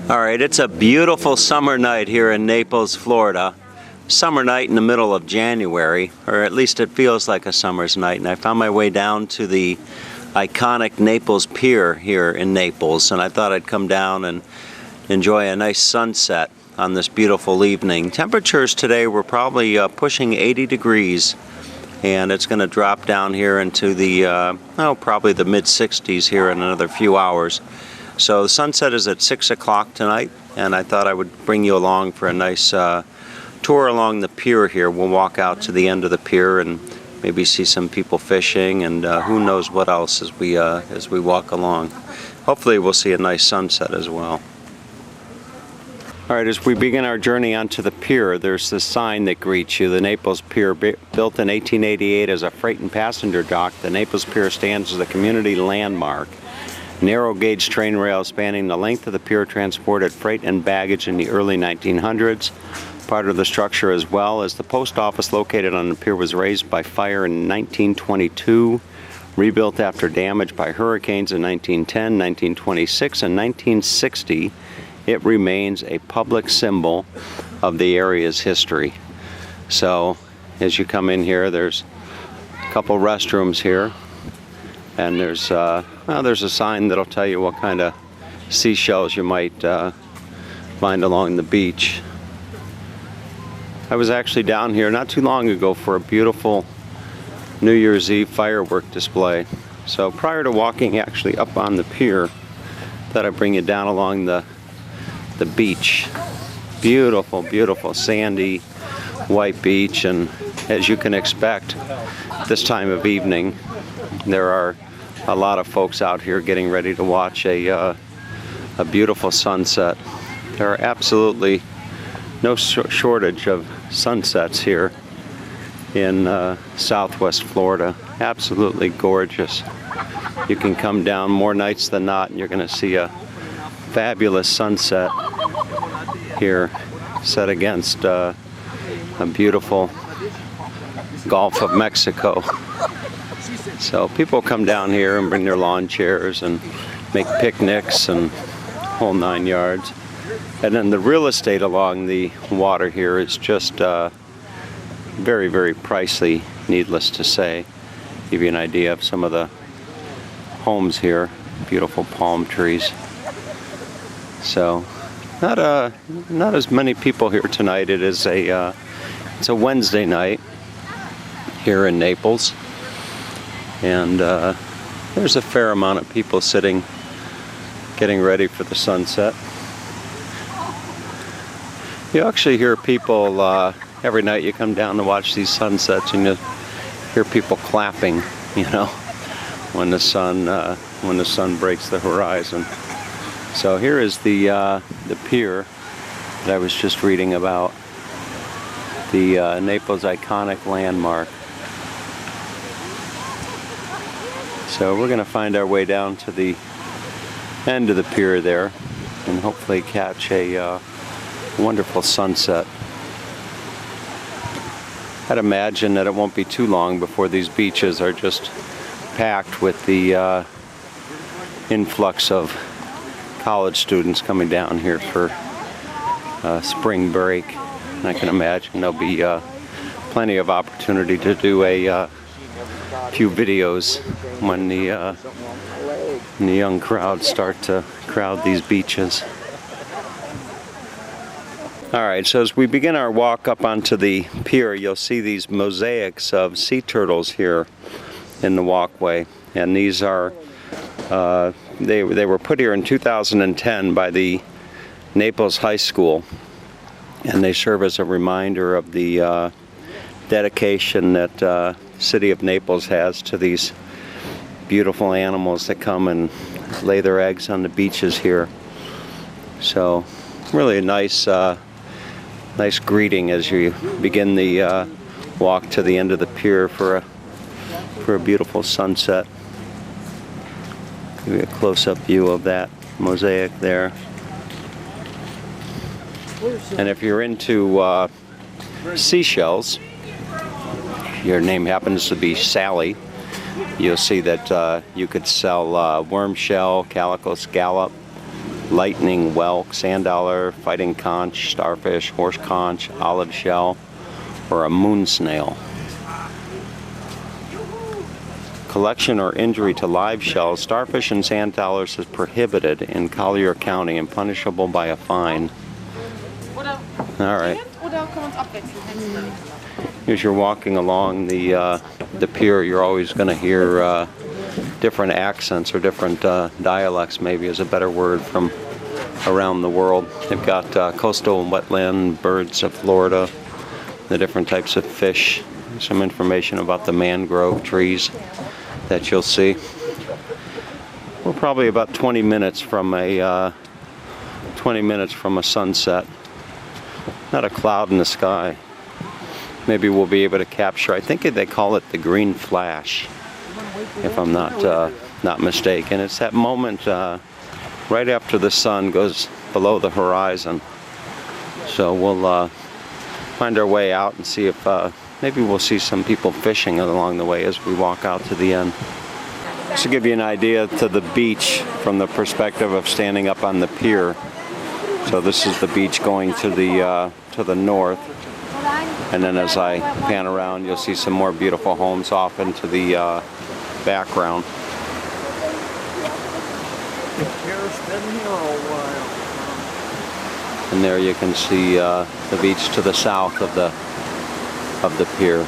All right, it's a beautiful summer night here in Naples, Florida. Summer night in the middle of January, or at least it feels like a summer's night. And I found my way down to the iconic Naples Pier here in Naples, and I thought I'd come down and enjoy a nice sunset on this beautiful evening. Temperatures today were probably pushing 80 degrees, and it's going to drop down here into the, probably the mid-60s here in another few hours. So the sunset is at 6 o'clock tonight, and I thought I would bring you along for a nice tour along the pier here. We'll walk out to the end of the pier and maybe see some people fishing, and who knows what else as we walk along. Hopefully we'll see a nice sunset as well. All right, as we begin our journey onto the pier, there's this sign that greets you. The Naples Pier, built in 1888 as a freight and passenger dock, the Naples Pier stands as a community landmark. Narrow gauge train rails spanning the length of the pier transported freight and baggage in the early 1900s. Part of the structure, as well as the post office located on the pier, was razed by fire in 1922, rebuilt after damage by hurricanes in 1910, 1926, and 1960. It remains a public symbol of the area's history. So as you come in here, there's a couple restrooms here, and there's a sign that'll tell you what kind of seashells you might find along the beach. I was actually down here not too long ago for a beautiful New Year's Eve firework display. So prior to walking actually up on the pier, thought I'd bring you down along the beach. Beautiful, beautiful sandy white beach, and as you can expect this time of evening, there are a lot of folks out here getting ready to watch a beautiful sunset. There are absolutely no shortage of sunsets here in Southwest Florida. Absolutely gorgeous. You can come down more nights than not and you're going to see a fabulous sunset here set against a beautiful Gulf of Mexico. So people come down here and bring their lawn chairs and make picnics and whole 9 yards. And then the real estate along the water here is just very, very pricey, needless to say. Give you an idea of some of the homes here. Beautiful palm trees. So not as many people here tonight. It is it's a Wednesday night here in Naples, and there's a fair amount of people sitting, getting ready for the sunset. You actually hear people every night you come down to watch these sunsets, and you hear people clapping, when the sun breaks the horizon. So here is the pier that I was just reading about, the Naples iconic landmark. So we're going to find our way down to the end of the pier there and hopefully catch a wonderful sunset. I'd imagine that it won't be too long before these beaches are just packed with the influx of college students coming down here for spring break. And I can imagine there'll be plenty of opportunity to do a few videos when the young crowds start to crowd these beaches. Alright, so as we begin our walk up onto the pier, you'll see these mosaics of sea turtles here in the walkway. And these are, they were put here in 2010 by the Naples High School. And they serve as a reminder of the dedication that the city of Naples has to these beautiful animals that come and lay their eggs on the beaches here. So really a nice greeting as you begin the walk to the end of the pier for a beautiful sunset. Give you a close-up view of that mosaic there. And if you're into seashells, your name happens to be Sally, you'll see that you could sell worm shell, calico scallop, lightning whelk, sand dollar, fighting conch, starfish, horse conch, olive shell, or a moon snail. Collection or injury to live shells, starfish and sand dollars is prohibited in Collier County and punishable by a fine. All right. As you're walking along the pier, you're always going to hear different accents or different dialects, maybe is a better word, from around the world. They've got coastal and wetland birds of Florida, the different types of fish, some information about the mangrove trees that you'll see. We're probably about 20 minutes from a sunset. Not a cloud in the sky. Maybe we'll be able to capture, I think they call it the green flash, if I'm not mistaken. It's that moment right after the sun goes below the horizon. So we'll find our way out and see if maybe we'll see some people fishing along the way as we walk out to the end. Just to give you an idea to the beach from the perspective of standing up on the pier. So this is the beach going to the north, and then as I pan around, you'll see some more beautiful homes off into the background. And there you can see the beach to the south of the pier.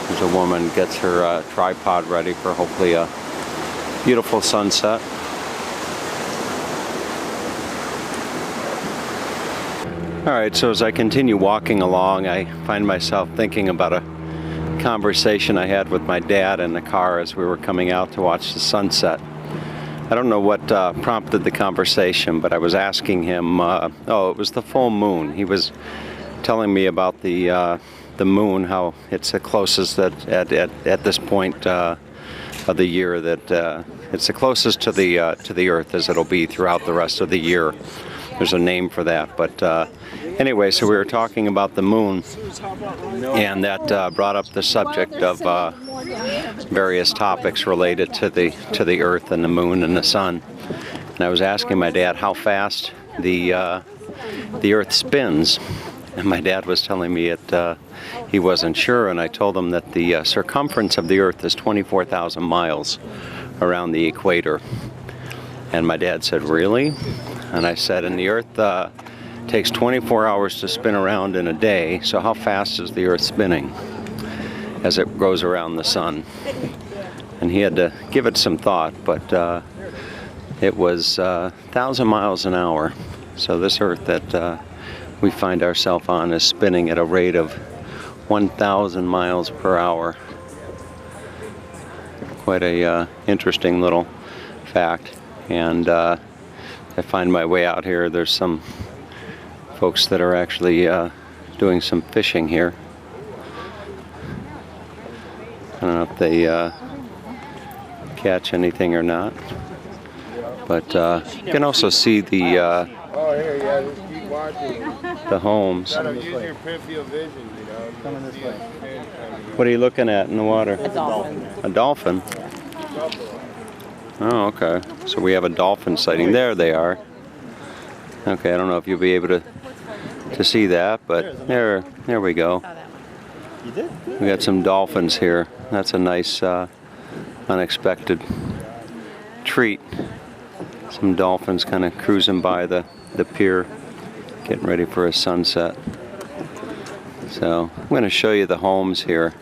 As a woman gets her tripod ready for hopefully a beautiful sunset. Alright, so as I continue walking along, I find myself thinking about a conversation I had with my dad in the car as we were coming out to watch the sunset. I don't know what prompted the conversation, but I was asking him, it was the full moon. He was telling me about the moon, how it's the closest that at this point of the year that it's the closest to the Earth as it'll be throughout the rest of the year. There's a name for that, but anyway, so we were talking about the moon, and that brought up the subject of various topics related to the Earth and the moon and the sun. And I was asking my dad how fast the Earth spins, and my dad was telling me he wasn't sure, and I told him that the circumference of the Earth is 24,000 miles around the equator. And my dad said, "Really?" And I said, "And the Earth takes 24 hours to spin around in a day, so how fast is the Earth spinning as it goes around the sun?" And he had to give it some thought, but it was 1,000 miles an hour. So this Earth that we find ourselves on is spinning at a rate of 1,000 miles per hour. Quite a interesting little fact. And I find my way out here. There's some folks that are actually doing some fishing here. I don't know if they catch anything or not, but you can also see the homes. What are you looking at in the water? A dolphin. A dolphin? Oh, okay. So we have a dolphin sighting. There they are. Okay, I don't know if you'll be able to see that, but there we go. We got some dolphins here. That's a nice unexpected treat. Some dolphins kind of cruising by the pier, getting ready for a sunset. So I'm going to show you the homes here.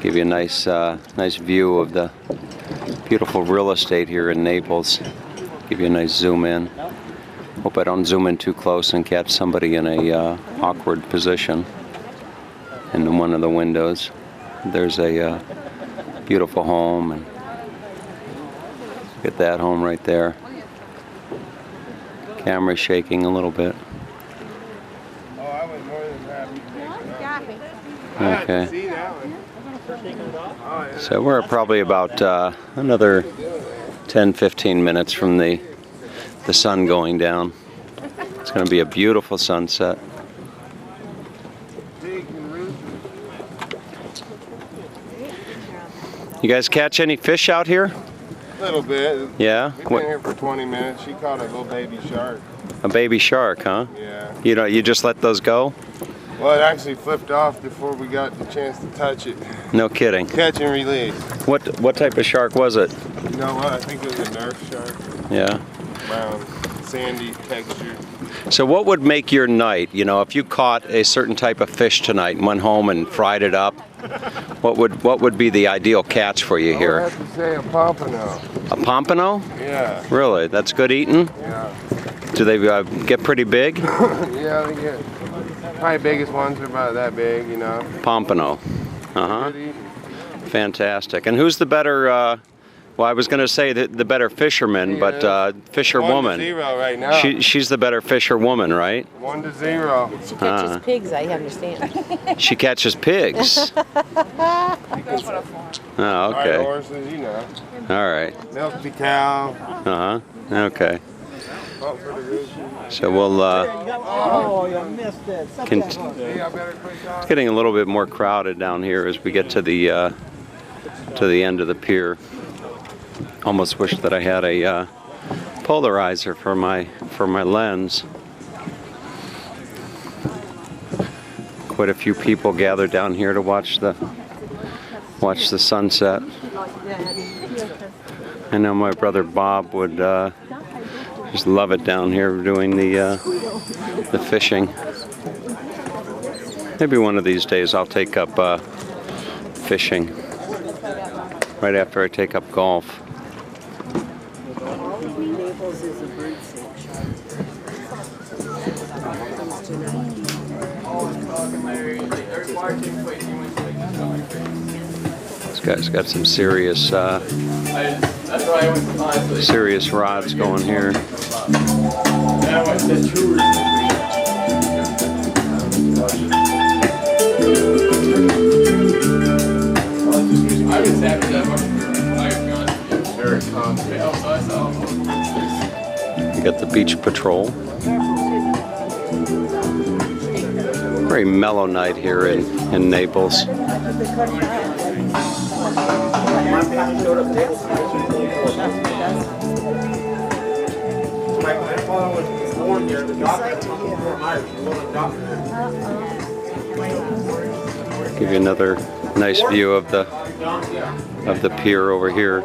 Give you a nice view of the beautiful real estate here in Naples. Give you a nice zoom in. Hope I don't zoom in too close and catch somebody in a awkward position in one of the windows. There's a beautiful home, and get that home right there. Camera's shaking a little bit. Oh, I was more than happy. Okay. So we're probably about another 10-15 minutes from the sun going down. It's going to be a beautiful sunset. You guys catch any fish out here? A little bit. Yeah? We've been here for 20 minutes. She caught a little baby shark. A baby shark, huh? Yeah. You just let those go? Well, it actually flipped off before we got the chance to touch it. No kidding. Catch and release. What type of shark was it? You know what? I think it was a Nerf shark. Yeah. Brown, sandy texture. So what would make your night, if you caught a certain type of fish tonight and went home and fried it up, what would be the ideal catch for you I here? would have to say a pompano. A pompano? Yeah. Really? That's good eating? Yeah. Do they get pretty big? Yeah, they get. Probably biggest ones are about that big, Pompano. Uh-huh. Good eating. Fantastic. And who's the better, well, I was going to say the better fisherman, but fisherwoman. 1-0 right now. She's the better fisherwoman, right? 1-0. She catches pigs, I understand. She catches pigs. Oh, okay. Right, horses, All right. Milk the cow. Uh-huh. Okay. Vote for the roof. So we'll Oh, you missed it. it's getting a little bit more crowded down here as we get to the end of the pier. Almost wish that I had a polarizer for my lens. Quite a few people gathered down here to watch the sunset. I know my brother Bob would just love it down here doing the fishing. Maybe one of these days I'll take up fishing right after I take up golf. Naples is a bird sanctuary. This guy's got some serious rods going here. You got the beach patrol. Very mellow night here in Naples. My grandfather was born here. The doctor Give you another nice view of the pier over here.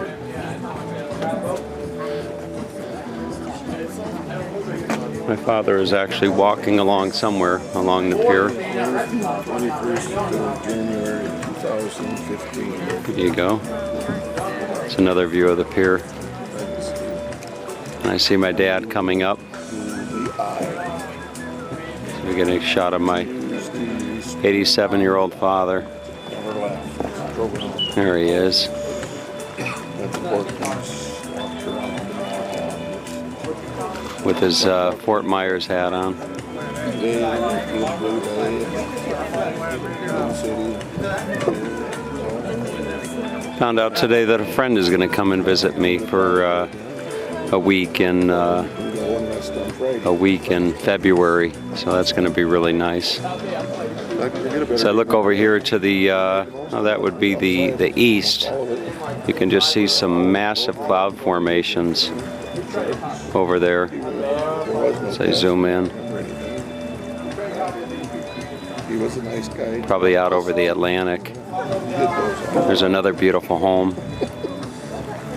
My father is actually walking along somewhere along the pier. 21st of January 2015. There you go. It's another view of the pier. And I see my dad coming up. So we're getting a shot of my 87-year-old father. There he is. With his Fort Myers hat on. Found out today that a friend is going to come and visit me for a week in February, so that's going to be really nice. So I look over here to the that would be the east. You can just see some massive cloud formations over there. So I zoom in. He was a nice guy. Probably out over the Atlantic. There's another beautiful home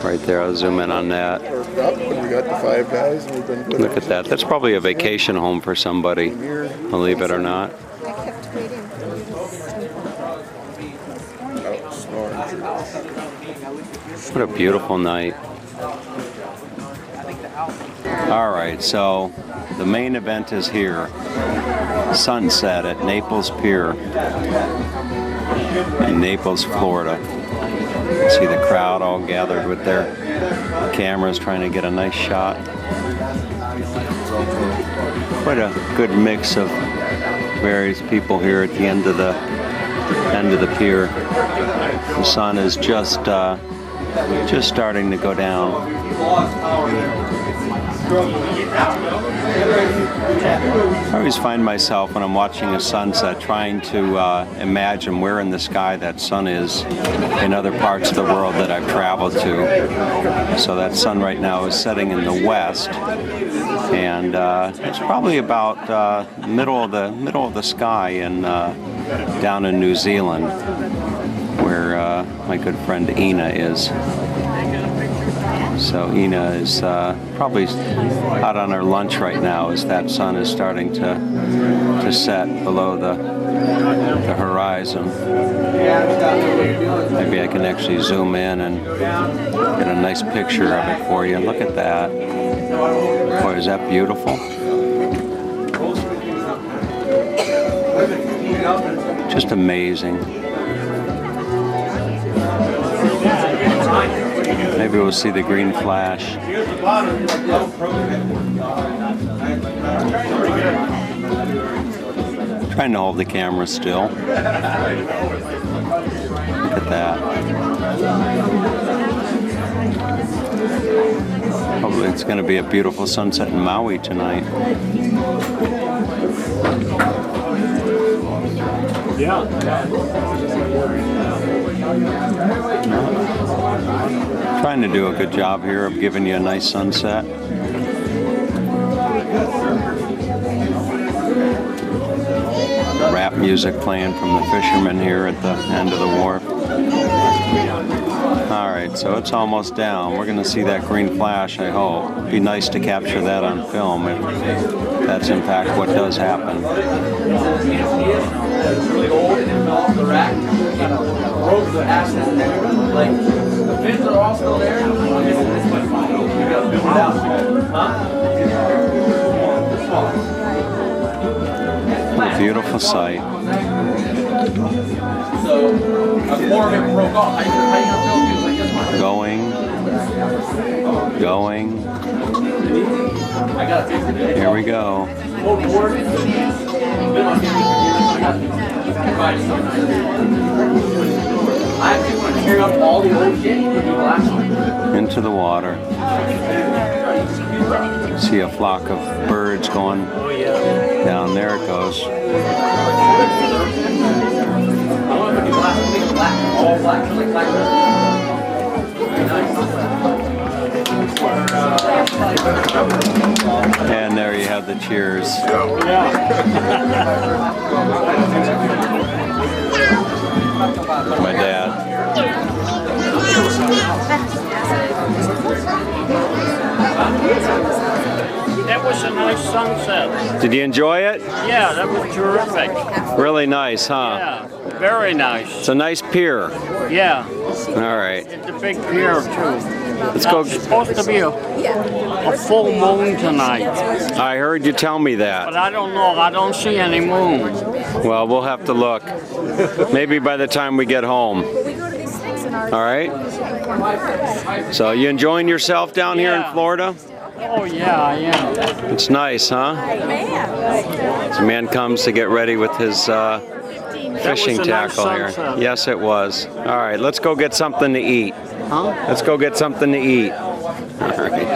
right there. I'll zoom in on that. We got the 5 guys and we've been good. Look at that. That's probably a vacation home for somebody, believe it or not. I kept waiting for you to snoring. What a beautiful night. All right, so the main event is here. Sunset at Naples Pier in Naples, Florida. See the crowd all gathered with their cameras trying to get a nice shot. Quite a good mix of various people here at the end of the pier. The sun is just starting to go down. I always find myself when I'm watching a sunset trying to imagine where in the sky that sun is in other parts of the world that I've traveled to. So that sun right now is setting in the west, and it's probably about middle of the sky in down in New Zealand, where my good friend Ina is. So Ina is probably out on her lunch right now as that sun is starting to set below the horizon. Maybe I can actually zoom in and get a nice picture of it for you. Look at that. Boy, is that beautiful. Just amazing. Maybe we'll see the green flash. Trying to hold the camera still. Look at that. Hopefully it's going to be a beautiful sunset in Maui tonight. Trying to do a good job here of giving you a nice sunset. Rap music playing from the fishermen here at the end of the wharf. Alright, so it's almost down. We're going to see that green flash, I hope. It'd be nice to capture that on film if that's in fact what does happen. Really old and it fell off the rack. Broke the axle. Like the fins are all still there. You gotta build it out. A beautiful sight. So a core of it broke off. How you gonna build it like this one? Going. I got a big Here we go. I actually want to tear up all the old shit and do glass on it. Into the water. See a flock of birds going down. There it goes. I want to do glass, all black, like black. And there you have the cheers. My dad. That was a nice sunset. Did you enjoy it? Yeah, that was terrific. Really nice, huh? Yeah, very nice. It's a nice pier. Yeah, All right. it's a big pier too. Let's go. It's supposed to be a full moon tonight, I heard you tell me that. but I don't know. I don't see any moon. Well, we'll have to look. Maybe by the time we get home. All right? So you enjoying yourself down here in Yeah. Florida? Oh yeah, I am. It's nice, huh? This man comes to get ready with his fishing a nice tackle here. sunset. Yes, it was. All right, let's go get something to eat. Huh? Let's go get something to eat. All right.